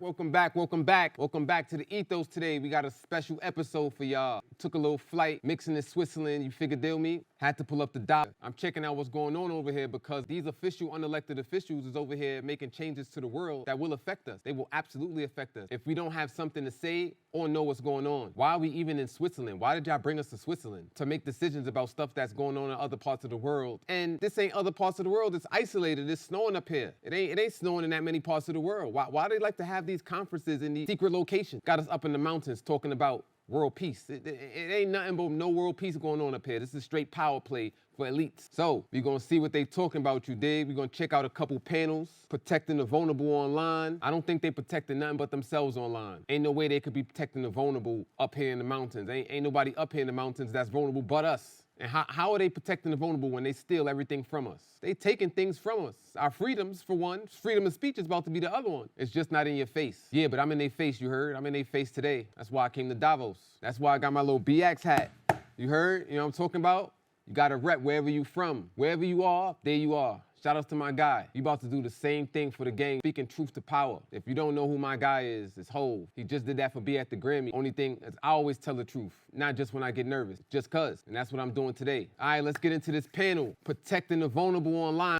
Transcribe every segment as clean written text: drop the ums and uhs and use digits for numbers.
Welcome back to the Ethos today. We got a special episode for y'all. Took a little flight, mixing in Switzerland, you figure deal me? Had to pull up the dock. I'm checking out what's going on over here because these official, unelected officials is over here making changes to the world that will affect us. They will absolutely affect us if we don't have something to say or know what's going on. Why are we even in Switzerland? Why did y'all bring us to Switzerland? To make decisions about stuff that's going on in other parts of the world. And this ain't other parts of the world, it's isolated, it's snowing up here. It ain't snowing in that many parts of the world. Why do they like to have these conferences in these secret locations? Got us up in the mountains talking about world peace. It ain't nothing but no world peace going on up here. This is straight power play for elites. So, we're gonna see what they talking about, you dig? We're gonna check out a couple panels. Protecting the vulnerable online. I don't think they protecting nothing but themselves online. Ain't no way they could be protecting the vulnerable up here in the mountains. Ain't nobody up here in the mountains that's vulnerable but us. And how are they protecting the vulnerable when they steal everything from us? They taking things from us. Our freedoms, for one. Freedom of speech is about to be the other one. It's just not in your face. Yeah, but I'm in their face, you heard? I'm in their face today. That's why I came to Davos. That's why I got my little BX hat. You heard? You know what I'm talking about? You gotta rep wherever you from. Wherever you are, there you are. Shout out to my guy. You about to do the same thing for the gang, speaking truth to power. If you don't know who my guy is, it's Hov. He just did that for Be at the Grammy. Only thing is I always tell the truth, not just when I get nervous, just cuz. And that's what I'm doing today. All right, let's get into this panel. Protecting the vulnerable online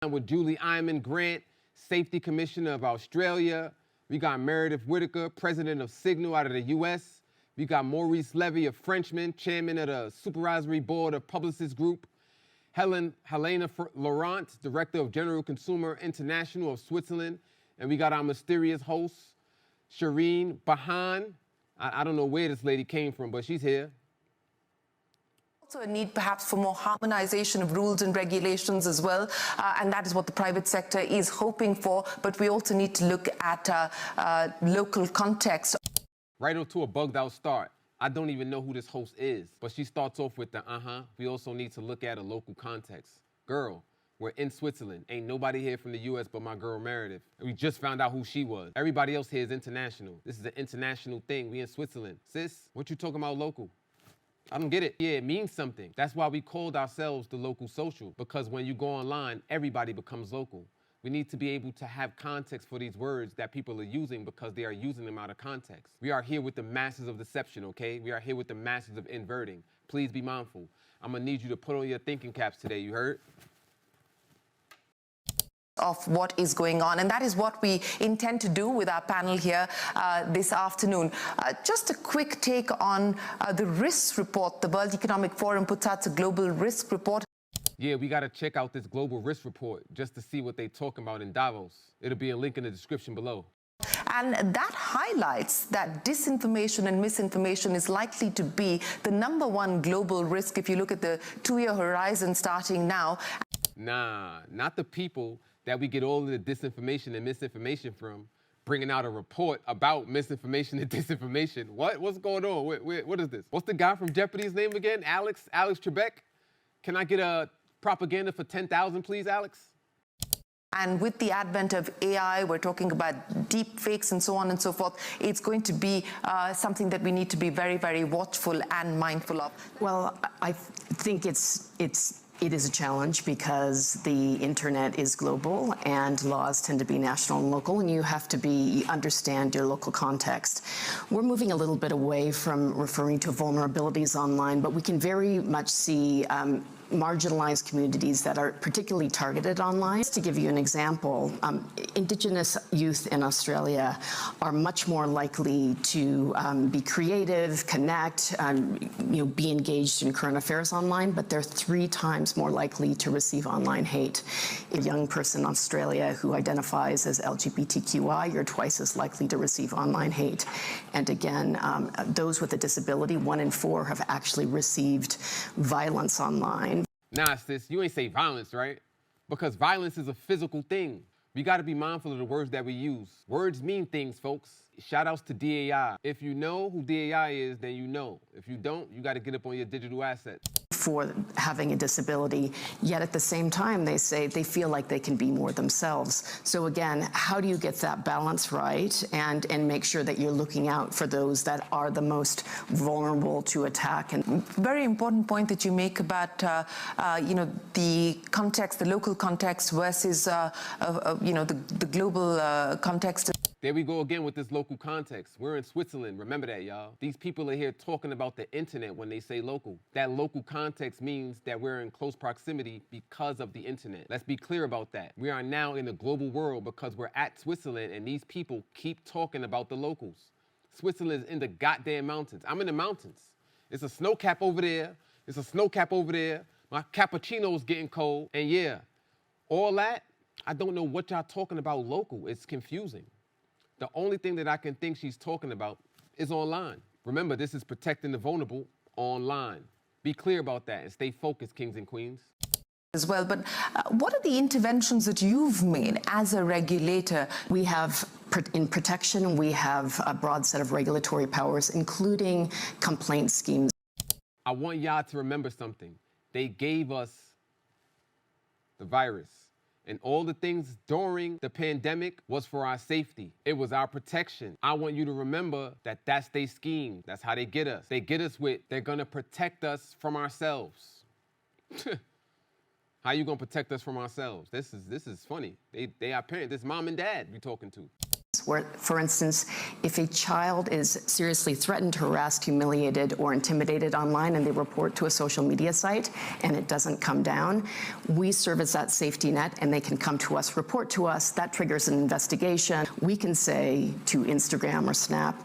with Julie Inman Grant, Safety Commissioner of Australia. We got Meredith Whittaker, President of Signal out of the US. We got Maurice Levy, a Frenchman, Chairman of the Supervisory Board of Publicis Group. Helena Laurent, Director of General Consumer International of Switzerland. And we got our mysterious host, Shereen Bhan. I don't know where this lady came from, but she's here. Also a need perhaps for more harmonization of rules and regulations as well, and that is what the private sector is hoping for, but we also need to look at local context. Right onto a bugged out start. I don't even know who this host is, but she starts off with the we also need to look at a local context. Girl, we're in Switzerland. Ain't nobody here from the US but my girl Meredith. And we just found out who she was. Everybody else here is international. This is an international thing. We in Switzerland. Sis, what you talking about local? I don't get it. Yeah, it means something. That's why we called ourselves the local social, because when you go online, everybody becomes local. We need to be able to have context for these words that people are using because they are using them out of context. We are here with the masses of deception, okay? We are here with the masses of inverting. Please be mindful. I'm gonna need you to put on your thinking caps today, you heard? Of what is going on, and that is what we intend to do with our panel here this afternoon. Just a quick take on the risk report. The World Economic Forum puts out a global risk report. Yeah, we gotta check out this global risk report just to see what they're talking about in Davos. It'll be a link in the description below. And that highlights that disinformation and misinformation is likely to be the #1 global risk if you look at the 2-year horizon starting now. Nah, not the people that we get all of the disinformation and misinformation from, bringing out a report about misinformation and disinformation. What's going on? What is this? What's the guy from Jeopardy's name again? Alex Trebek? Can I get a propaganda for 10,000, please, Alex? And with the advent of AI, we're talking about deep fakes and so on and so forth. It's going to be something that we need to be very, very watchful and mindful of. Well, I think it is a challenge because the internet is global and laws tend to be national and local, and you have to understand your local context. We're moving a little bit away from referring to vulnerabilities online, but we can very much see marginalized communities that are particularly targeted online. Just to give you an example, Indigenous youth in Australia are much more likely to be creative, connect, be engaged in current affairs online, but they're 3 times more likely to receive online hate. A young person in Australia who identifies as LGBTQI, you're twice as likely to receive online hate. And again, those with a disability, 1 in 4 have actually received violence online. Nah, sis, you ain't say violence, right? Because violence is a physical thing. We gotta be mindful of the words that we use. Words mean things, folks. Shout outs to DAI. If you know who DAI is, then you know. If you don't, you gotta get up on your digital assets. For having a disability, yet at the same time they say they feel like they can be more themselves. So again, how do you get that balance right and make sure that you're looking out for those that are the most vulnerable to attack? And very important point that you make about the context, the local context versus the global context. There we go again with this local context. We're in Switzerland, remember that, y'all. These people are here talking about the internet when they say local. That local context means that we're in close proximity because of the internet. Let's be clear about that. We are now in the global world because we're at Switzerland and these people keep talking about the locals. Switzerland is in the goddamn mountains. I'm in the mountains. It's a snow cap over there. It's a snow cap over there. My cappuccino's getting cold. And yeah, all that, I don't know what y'all talking about local. It's confusing. The only thing that I can think she's talking about is online. Remember, this is protecting the vulnerable online. Be clear about that and stay focused, kings and queens. As well, but what are the interventions that you've made as a regulator? We have, in protection, we have a broad set of regulatory powers, including complaint schemes. I want y'all to remember something. They gave us the virus. And all the things during the pandemic was for our safety. It was our protection. I want you to remember that that's their scheme. That's how they get us. They get us with, they're gonna protect us from ourselves. How you gonna protect us from ourselves? This is funny. They are parents, this mom and dad we talking to. Where, for instance, if a child is seriously threatened, harassed, humiliated, or intimidated online and they report to a social media site and it doesn't come down, we serve as that safety net and they can come to us, report to us. That triggers an investigation. We can say to Instagram or Snap,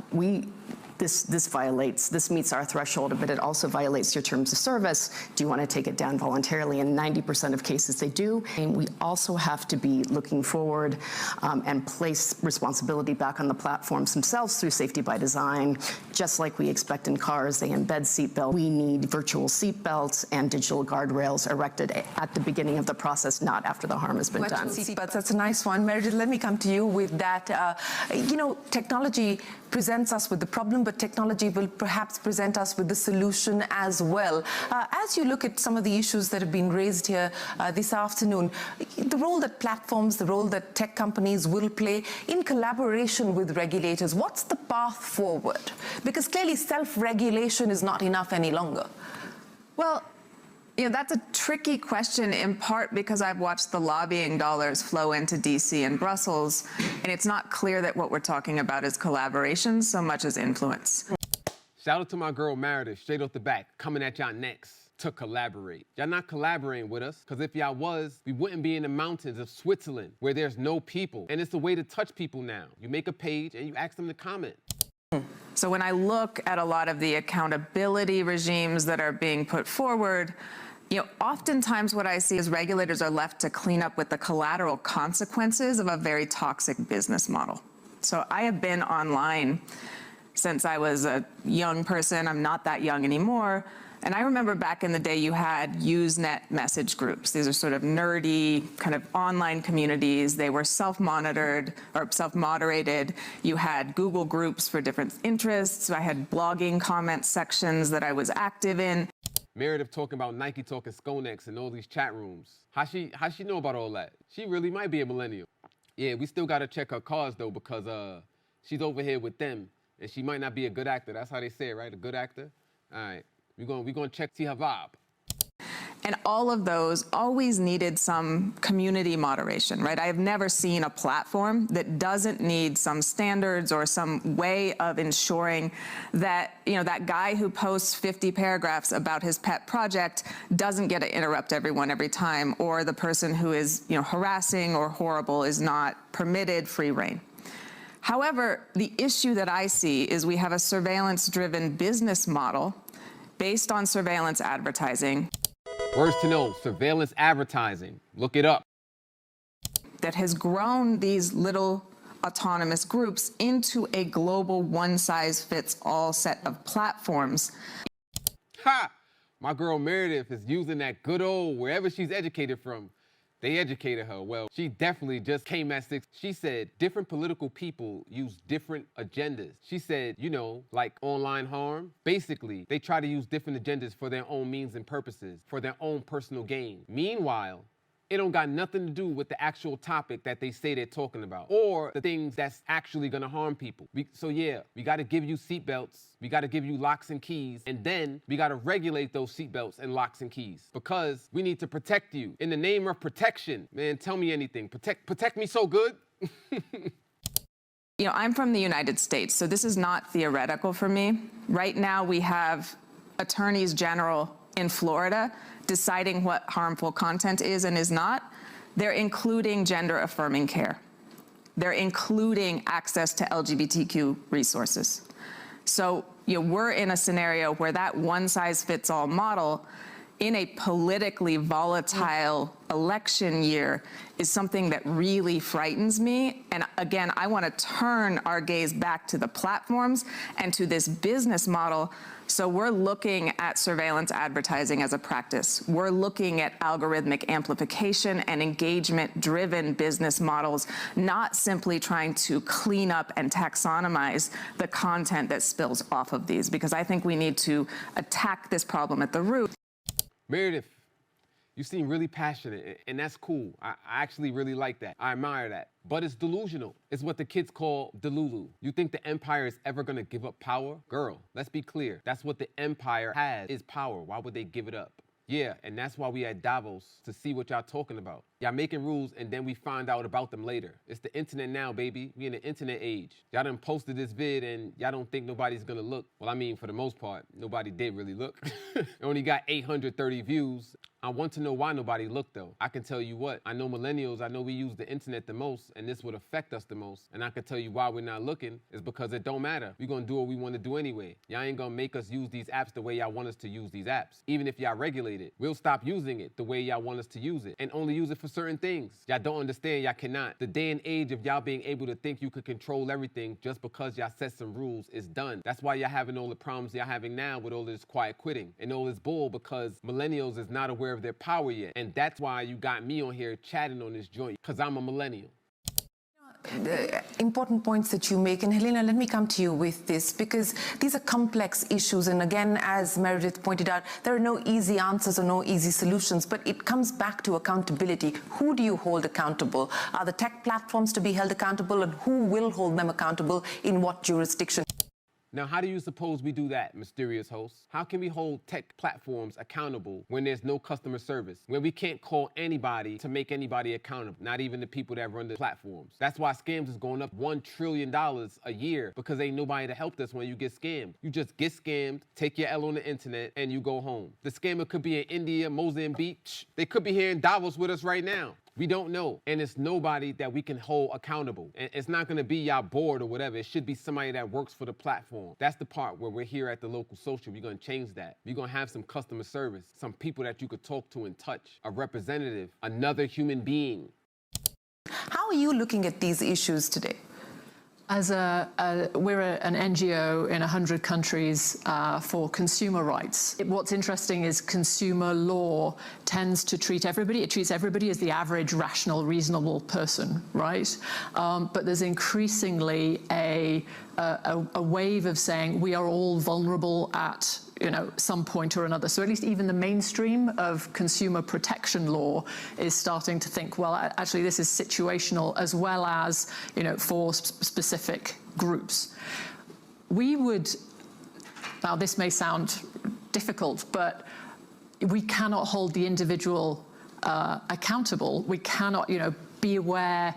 this meets our threshold, but it also violates your terms of service. Do you want to take it down voluntarily? In 90% of cases they do. And we also have to be looking forward and place responsibility back on the platforms themselves through safety by design. Just like we expect in cars, they embed seatbelts. We need virtual seatbelts and digital guardrails erected at the beginning of the process, not after the harm has been done. Seatbelts, that's a nice one. Meredith, let me come to you with that. Technology presents us with the problem, but technology will perhaps present us with the solution as well. As you look at some of the issues that have been raised here this afternoon, the role that platforms, the role that tech companies will play in collaboration with regulators, what's the path forward? Because clearly self-regulation is not enough any longer. Well, that's a tricky question, in part because I've watched the lobbying dollars flow into DC and Brussels, and it's not clear that what we're talking about is collaboration so much as influence. Shout out to my girl Meredith, straight off the back, coming at y'all next to collaborate. Y'all not collaborating with us, because if y'all was, we wouldn't be in the mountains of Switzerland where there's no people. And it's a way to touch people now. You make a page and you ask them to comment. So when I look at a lot of the accountability regimes that are being put forward, oftentimes what I see is regulators are left to clean up with the collateral consequences of a very toxic business model. So I have been online since I was a young person. I'm not that young anymore. And I remember back in the day you had Usenet message groups. These are sort of nerdy kind of online communities. They were self-monitored or self-moderated. You had Google groups for different interests. I had blogging comment sections that I was active in. Meredith talking about Nike talking Skonex and all these chat rooms. How she know about all that? She really might be a millennial. Yeah, we still gotta check her cars though, because she's over here with them and she might not be a good actor. That's how they say it, right? A good actor? All right, we gonna check, see her vibe. And all of those always needed some community moderation, right? I have never seen a platform that doesn't need some standards or some way of ensuring that, that guy who posts 50 paragraphs about his pet project doesn't get to interrupt everyone every time, or the person who is, harassing or horrible is not permitted free reign. However, the issue that I see is we have a surveillance-driven business model based on surveillance advertising. Words to know, surveillance advertising. Look it up. That has grown these little autonomous groups into a global one-size-fits-all set of platforms. Ha! My girl Meredith is using that good old, wherever she's educated from, they educated her. Well, she definitely just came at 6. She said different political people use different agendas. She said, like online harm. Basically, they try to use different agendas for their own means and purposes, for their own personal gain. Meanwhile, it don't got nothing to do with the actual topic that they say they're talking about, or the things that's actually gonna harm people. So yeah, we gotta give you seatbelts, we gotta give you locks and keys, and then we gotta regulate those seatbelts and locks and keys, because we need to protect you. In the name of protection, man, tell me anything. Protect me so good. I'm from the United States, so this is not theoretical for me. Right now, we have attorneys general in Florida deciding what harmful content is and is not. They're including gender-affirming care. They're including access to LGBTQ resources. So, we're in a scenario where that one-size-fits-all model in a politically volatile election year is something that really frightens me. And again, I want to turn our gaze back to the platforms and to this business model. So we're looking at surveillance advertising as a practice. We're looking at algorithmic amplification and engagement-driven business models, not simply trying to clean up and taxonomize the content that spills off of these, because I think we need to attack this problem at the root. Meredith, you seem really passionate, and that's cool. I actually really like that. I admire that. But it's delusional. It's what the kids call delulu. You think the empire is ever gonna give up power? Girl, let's be clear. That's what the empire has, is power. Why would they give it up? Yeah, and that's why we at Davos, to see what y'all talking about. Y'all making rules and then we find out about them later. It's the internet now, baby. We in the internet age. Y'all done posted this vid and y'all don't think nobody's gonna look. Well, I mean, for the most part, nobody did really look. It only got 830 views. I want to know why nobody looked though. I can tell you what, I know millennials, I know we use the internet the most and this would affect us the most. And I can tell you why we're not looking is because it don't matter. We're gonna do what we wanna do anyway. Y'all ain't gonna make us use these apps the way y'all want us to use these apps. Even if y'all regulate it, we'll stop using it the way y'all want us to use it and only use it for certain things. Y'all don't understand, y'all cannot. The day and age of y'all being able to think you could control everything just because y'all set some rules is done. That's why y'all having all the problems y'all having now with all this quiet quitting and all this bull, because millennials is not aware of their power yet. And that's why you got me on here chatting on this joint, because I'm a millennial. The important points that you make, and Helena, let me come to you with this, because these are complex issues, and again, as Meredith pointed out, there are no easy answers or no easy solutions, but it comes back to accountability. Who do you hold accountable? Are the tech platforms to be held accountable, and who will hold them accountable in what jurisdiction? Now, how do you suppose we do that, mysterious host? How can we hold tech platforms accountable when there's no customer service, when we can't call anybody to make anybody accountable, not even the people that run the platforms? That's why scams is going up $1 trillion a year, because ain't nobody to help us when you get scammed. You just get scammed, take your L on the internet, and you go home. The scammer could be in India, Mozambique. They could be here in Davos with us right now. We don't know, and it's nobody that we can hold accountable. And it's not gonna be y'all board or whatever. It should be somebody that works for the platform. That's the part where we're here at the local social. We're gonna change that. We're gonna have some customer service, some people that you could talk to and touch, a representative, another human being. How are you looking at these issues today? As we're an NGO in 100 countries for consumer rights. What's interesting is consumer law tends to treat everybody, it treats everybody as the average, rational, reasonable person, right? But there's increasingly a wave of saying we are all vulnerable at some point or another. So at least even the mainstream of consumer protection law is starting to think, well, actually this is situational as well as, for specific groups. We would, now this may sound difficult, but we cannot hold the individual accountable. We cannot, be aware.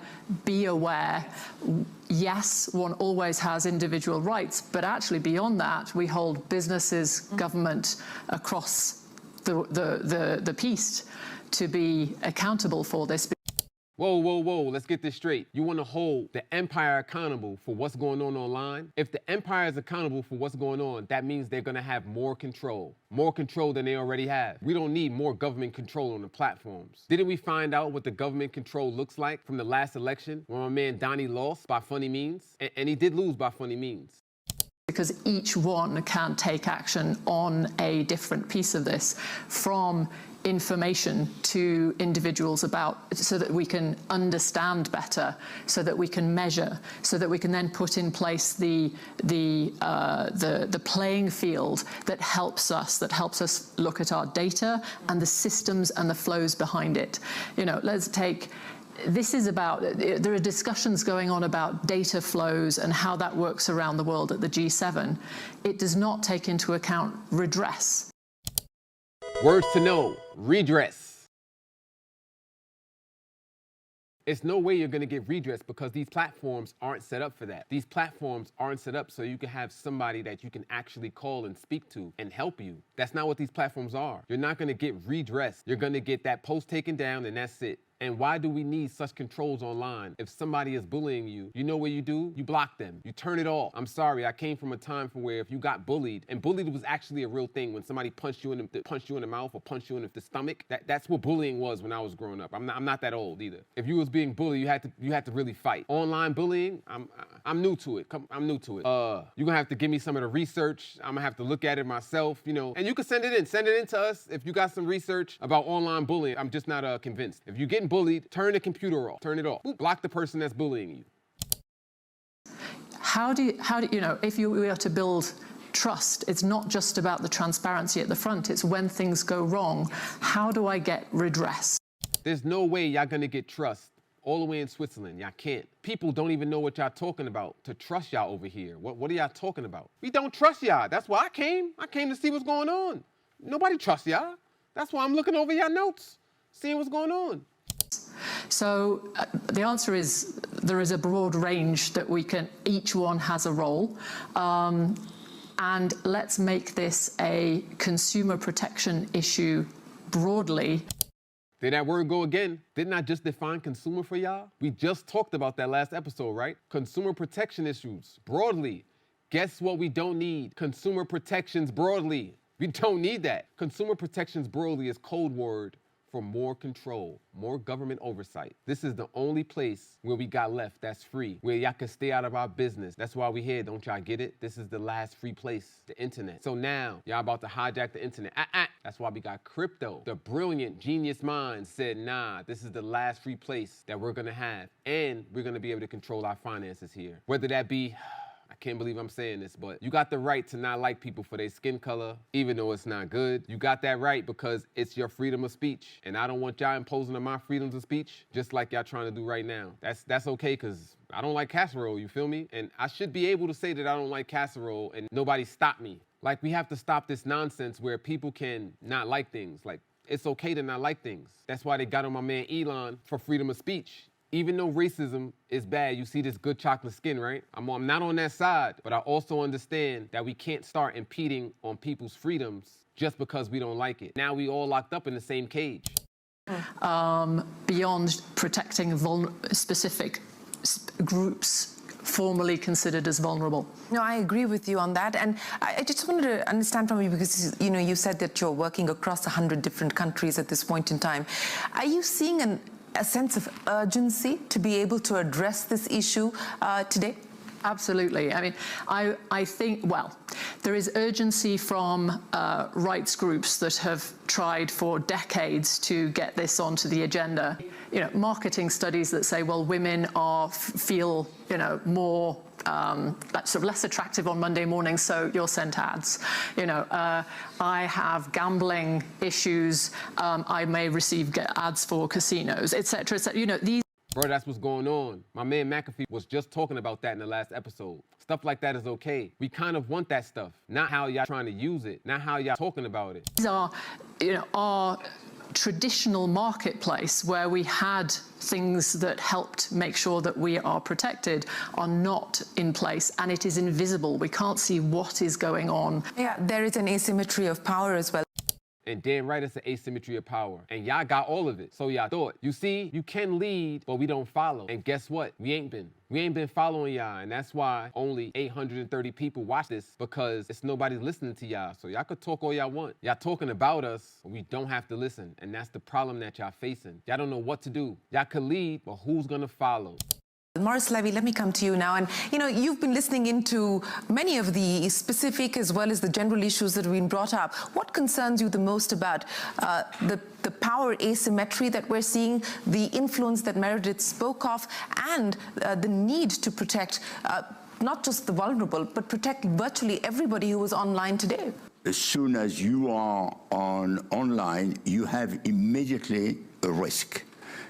Yes, one always has individual rights, but actually beyond that, we hold businesses, government across the piece to be accountable for this. Whoa, let's get this straight. You wanna hold the empire accountable for what's going on online? If the empire is accountable for what's going on, that means they're gonna have more control than they already have. We don't need more government control on the platforms. Didn't we find out what the government control looks like from the last election when my man Donnie lost by funny means? And he did lose by funny means. Because each one can take action on a different piece of this, from information to individuals so that we can understand better, so that we can measure, so that we can then put in place the playing field that helps us look at our data and the systems and the flows behind it. This is about, there are discussions going on about data flows and how that works around the world at the G7. It does not take into account redress. Words to know, redress. It's no way you're gonna get redress because these platforms aren't set up for that. These platforms aren't set up so you can have somebody that you can actually call and speak to and help you. That's not what these platforms are. You're not gonna get redress. You're gonna get that post taken down and that's it. And why do we need such controls online? If somebody is bullying you, you know what you do? You block them. You turn it off. I'm sorry, I came from a time from where if you got bullied, and bullied was actually a real thing when somebody punched you in the mouth or punched you in the stomach. That's what bullying was when I was growing up. I'm not that old either. If you was being bullied, you had to really fight. Online bullying, I'm new to it. I'm new to it. You're gonna have to give me some of the research. I'm gonna have to look at it myself, you know. And you can send it in. Send it in to us if you got some research about online bullying. I'm just not convinced. If you're getting bullied, turn the computer off. Turn it off. Block the person that's bullying you. How do you know, if you were to build trust, it's not just about the transparency at the front, it's when things go wrong. How do I get redress? There's no way y'all gonna get trust all the way in Switzerland. Y'all can't. People don't even know what y'all talking about to trust y'all over here. What are y'all talking about? We don't trust y'all. That's why I came. I came to see what's going on. Nobody trusts y'all. That's why I'm looking over y'all notes, seeing what's going on. So the answer is there is a broad range that each one has a role. And let's make this a consumer protection issue broadly. Did that word go again? Didn't I just define consumer for y'all? We just talked about that last episode, right? Consumer protection issues, broadly. Guess what we don't need? Consumer protections broadly. We don't need that. Consumer protections broadly is code word for more control, more government oversight. This is the only place where we got left that's free, where y'all can stay out of our business. That's why we here, don't y'all get it? This is the last free place, the internet. So now, y'all about to hijack the internet. That's why we got crypto. The brilliant genius mind said, nah, this is the last free place that we're gonna have, and we're gonna be able to control our finances here. Whether that be, I can't believe I'm saying this, but you got the right to not like people for their skin color, even though it's not good. You got that right because it's your freedom of speech. And I don't want y'all imposing on my freedoms of speech, just like y'all trying to do right now. That's okay, because I don't like casserole, you feel me? And I should be able to say that I don't like casserole and nobody stop me. Like, we have to stop this nonsense where people can not like things. Like, it's okay to not like things. That's why they got on my man Elon for freedom of speech. Even though racism is bad, you see this good chocolate skin, right? I'm not on that side, but I also understand that we can't start impeding on people's freedoms just because we don't like it. Now we all locked up in the same cage. Beyond protecting specific groups formerly considered as vulnerable. No, I agree with you on that. And I just wanted to understand from you, because, you know, you said that you're working across 100 different countries at this point in time. Are you seeing a sense of urgency to be able to address this issue today? Absolutely. I mean, I think, well, there is urgency from rights groups that have tried for decades to get this onto the agenda. You know, marketing studies that say, well, women feel, you know, more sort of less attractive on Monday mornings, so you'll send ads. You know, I have gambling issues, I may receive ads for casinos, etc., etc. You know, these. Bro, that's what's going on. My man McAfee was just talking about that in the last episode. Stuff like that is okay. We kind of want that stuff, not how y'all trying to use it, not how y'all talking about it. These are, you know, our traditional marketplace where we had things that helped make sure that we are protected are not in place, and it is invisible. We can't see what is going on. Yeah, there is an asymmetry of power as well. And damn right, it's an asymmetry of power. And y'all got all of it. So y'all thought. You see, you can lead, but we don't follow. And guess what? We ain't been following y'all. And that's why only 830 people watch this, because it's nobody listening to y'all. So y'all could talk all y'all want. Y'all talking about us, but we don't have to listen. And that's the problem that y'all facing. Y'all don't know what to do. Y'all could lead, but who's gonna follow? Maurice Levy, let me come to you now. And, you know, you've been listening into many of the specific as well as the general issues that have been brought up. What concerns you the most about the power asymmetry that we're seeing, the influence that Meredith spoke of, and the need to protect not just the vulnerable, but protect virtually everybody who is online today? As soon as you are online, you have immediately a risk.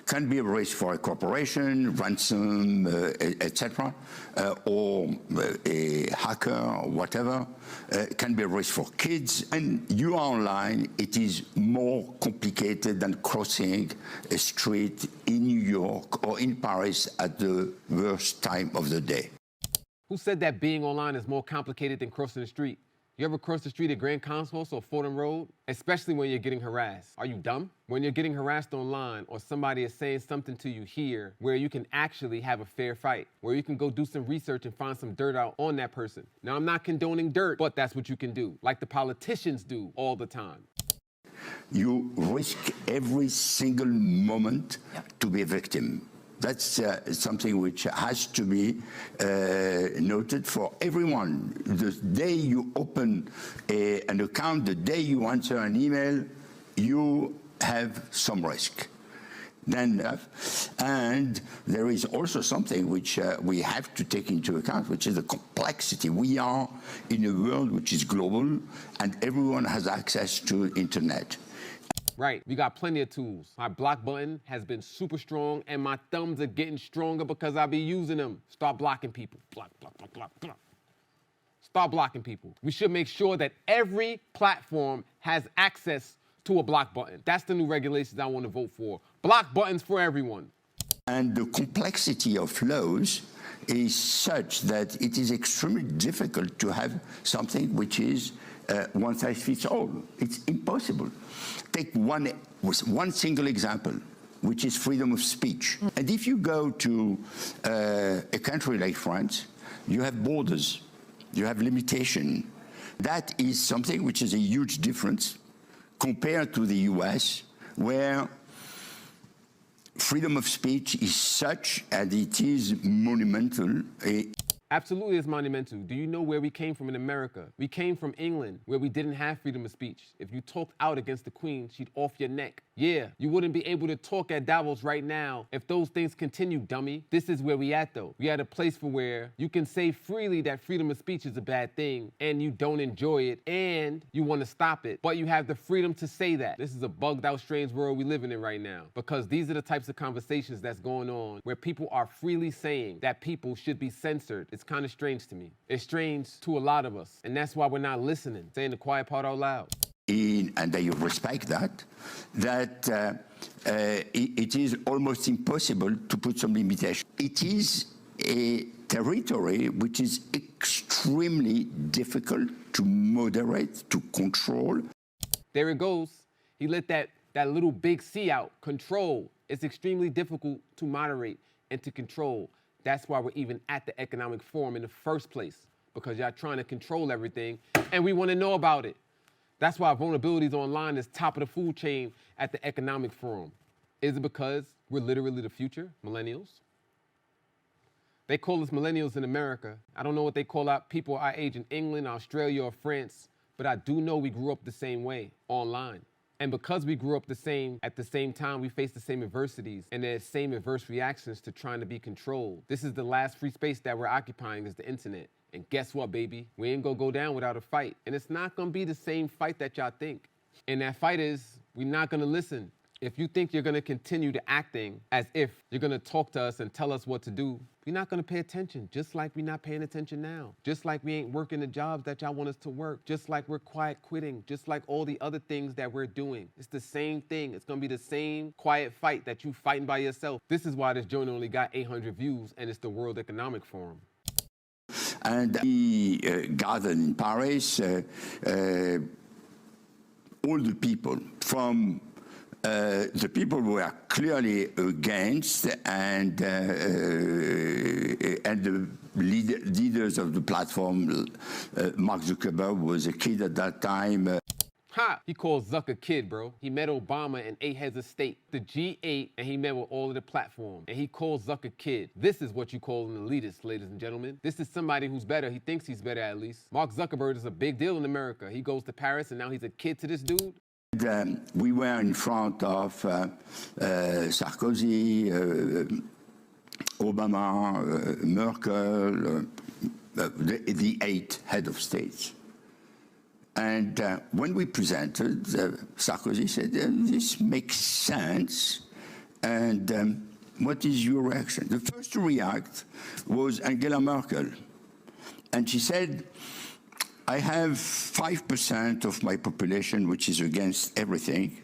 Can be a risk for a corporation, ransom, etc., or a hacker or whatever. Can be a risk for kids. And you are online, it is more complicated than crossing a street in New York or in Paris at the worst time of the day. Who said that being online is more complicated than crossing the street? You ever cross the street at Grand Concourse or Fordham Road? Especially when you're getting harassed. Are you dumb? When you're getting harassed online or somebody is saying something to you here where you can actually have a fair fight, where you can go do some research and find some dirt out on that person. Now, I'm not condoning dirt, but that's what you can do, like the politicians do all the time. You risk every single moment to be a victim. That's something which has to be noted for everyone. The day you open an account, the day you answer an email, you have some risk. And there is also something which we have to take into account, which is the complexity. We are in a world which is global, and everyone has access to internet. Right, we got plenty of tools. My block button has been super strong, and my thumbs are getting stronger because I be using them. Start blocking people. Block, block, block, block, block. Start blocking people. We should make sure that every platform has access to a block button. That's the new regulations I want to vote for. Block buttons for everyone. And the complexity of laws is such that it is extremely difficult to have something which is one size fits all. It's impossible. Take one single example, which is freedom of speech. And if you go to a country like France, you have borders, you have limitation. That is something which is a huge difference compared to the US, where freedom of speech is such and it is monumental. Absolutely, it's monumental. Do you know where we came from in America? We came from England, where we didn't have freedom of speech. If you talked out against the Queen, she'd off your neck. Yeah, you wouldn't be able to talk at Davos right now if those things continue, dummy. This is where we at, though. We at a place for where you can say freely that freedom of speech is a bad thing, and you don't enjoy it, and you want to stop it, but you have the freedom to say that. This is a bugged out, strange world we living in right now, because these are the types of conversations that's going on where people are freely saying that people should be censored. It's kind of strange to me. It's strange to a lot of us, and that's why we're not listening, saying the quiet part out loud. And I respect that it is almost impossible to put some limitation. It is a territory which is extremely difficult to moderate, to control. There it goes. He let that little big C out, control. It's extremely difficult to moderate and to control. That's why we're even at the Economic Forum in the first place, because y'all trying to control everything, and we want to know about it. That's why vulnerabilities online is top of the food chain at the Economic Forum. Is it because we're literally the future, millennials? They call us millennials in America. I don't know what they call out people our age in England, Australia, or France, but I do know we grew up the same way, online. And because we grew up at the same time, we face the same adversities and the same adverse reactions to trying to be controlled. This is the last free space that we're occupying, is the internet. And guess what, baby? We ain't gonna go down without a fight. And it's not gonna be the same fight that y'all think. And that fight is, we're not gonna listen. If you think you're gonna continue to acting as if you're gonna talk to us and tell us what to do, we're not gonna pay attention, just like we're not paying attention now. Just like we ain't working the jobs that y'all want us to work. Just like we're quiet quitting. Just like all the other things that we're doing. It's the same thing. It's gonna be the same quiet fight that you fighting by yourself. This is why this joint only got 800 views, and it's the World Economic Forum. And we gathered in Paris, all the people, from the people who are clearly against, and the leaders of the platform. Mark Zuckerberg was a kid at that time. Ha! He called Zuck a kid, bro. He met Obama and 8 heads of state, the G8, and he met with all of the platform. And he called Zuck a kid. This is what you call an elitist, ladies and gentlemen. This is somebody who's better. He thinks he's better, at least. Mark Zuckerberg is a big deal in America. He goes to Paris, and now he's a kid to this dude. We were in front of Sarkozy, Obama, Merkel, the 8 head of states. And when we presented, Sarkozy said, this makes sense And what is your reaction? The first to react was Angela Merkel. And she said, I have 5% of my population which is against everything.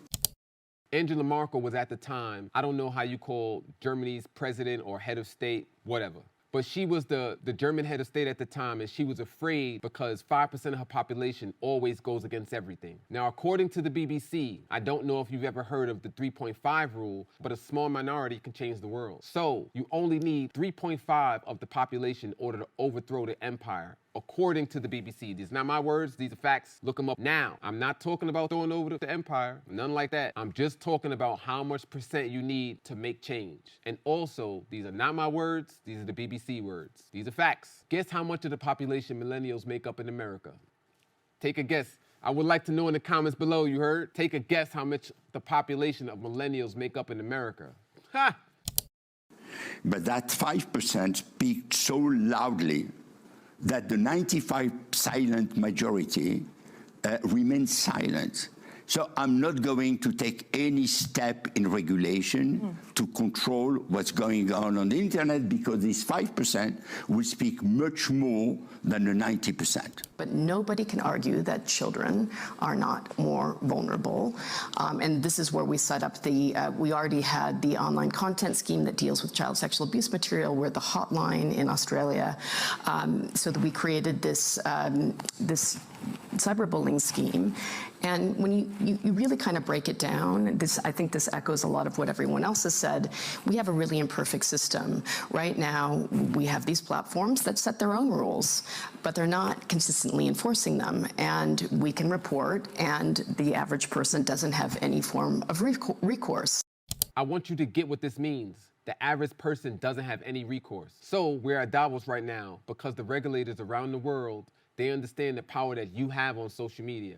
Angela Merkel was at the time, I don't know how you call Germany's president or head of state, whatever. But she was the German head of state at the time, and she was afraid because 5% of her population always goes against everything. Now, according to the BBC, I don't know if you've ever heard of the 3.5 rule, but a small minority can change the world. So you only need 3.5 of the population in order to overthrow the empire, according to the BBC. These are not my words, these are facts. Look them up now. I'm not talking about throwing over the empire, none like that. I'm just talking about how much percent you need to make change. And also, these are not my words, these are the BBC words. These are facts. Guess how much of the population millennials make up in America? Take a guess. I would like to know in the comments below, you heard? Take a guess how much the population of millennials make up in America. Ha! But that 5% speak so loudly that the 95 silent majority remains silent. So I'm not going to take any step in regulation to control what's going on the internet, because this 5% will speak much more than the 90%. But nobody can argue that children are not more vulnerable. And this is where we set up we already had the online content scheme that deals with child sexual abuse material. We're the hotline in Australia. So that we created this cyberbullying scheme. And when you really kind of break it down, I think this echoes a lot of what everyone else has said. We have a really imperfect system. Right now, we have these platforms that set their own rules, but they're not consistently enforcing them. And we can report, and the average person doesn't have any form of recourse. I want you to get what this means. The average person doesn't have any recourse. So we're at Davos right now because the regulators around the world, they understand the power that you have on social media.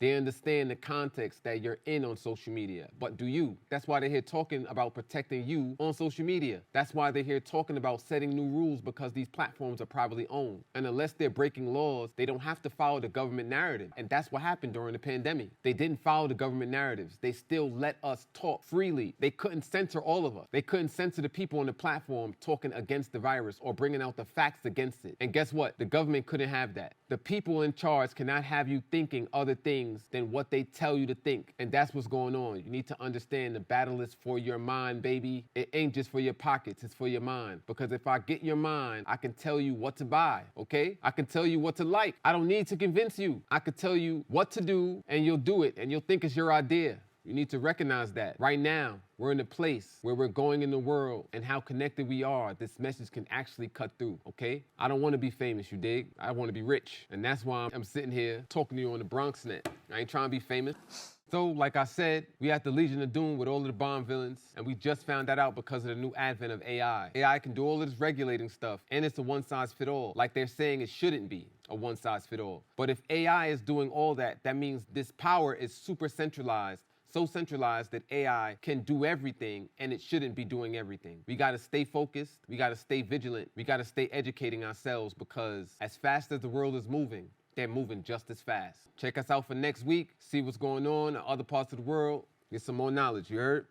They understand the context that you're in on social media. But do you? That's why they're here talking about protecting you on social media. That's why they're here talking about setting new rules, because these platforms are privately owned. And unless they're breaking laws, they don't have to follow the government narrative. And that's what happened during the pandemic. They didn't follow the government narratives. They still let us talk freely. They couldn't censor all of us. They couldn't censor the people on the platform talking against the virus or bringing out the facts against it. And guess what? The government couldn't have that. The people in charge cannot have you thinking other things than what they tell you to think. And that's what's going on. You need to understand the battle is for your mind, baby. It ain't just for your pockets, it's for your mind. Because if I get your mind, I can tell you what to buy, okay? I can tell you what to like. I don't need to convince you. I can tell you what to do, and you'll do it, and you'll think it's your idea. You need to recognize that. Right now, we're in a place where we're going in the world, and how connected we are, this message can actually cut through, okay? I don't want to be famous, you dig? I want to be rich. And that's why I'm sitting here talking to you on the BronxNet. I ain't trying to be famous. So, like I said, we at the Legion of Doom with all of the Bond villains, and we just found that out because of the new advent of AI. AI can do all of this regulating stuff, and it's a one-size-fit-all. Like they're saying it shouldn't be a one-size-fit-all. But if AI is doing all that, that means this power is super centralized, so centralized that AI can do everything, and it shouldn't be doing everything. We gotta stay focused, we gotta stay vigilant, we gotta stay educating ourselves, because as fast as the world is moving, they're moving just as fast. Check us out for next week, see what's going on in other parts of the world, get some more knowledge, you heard?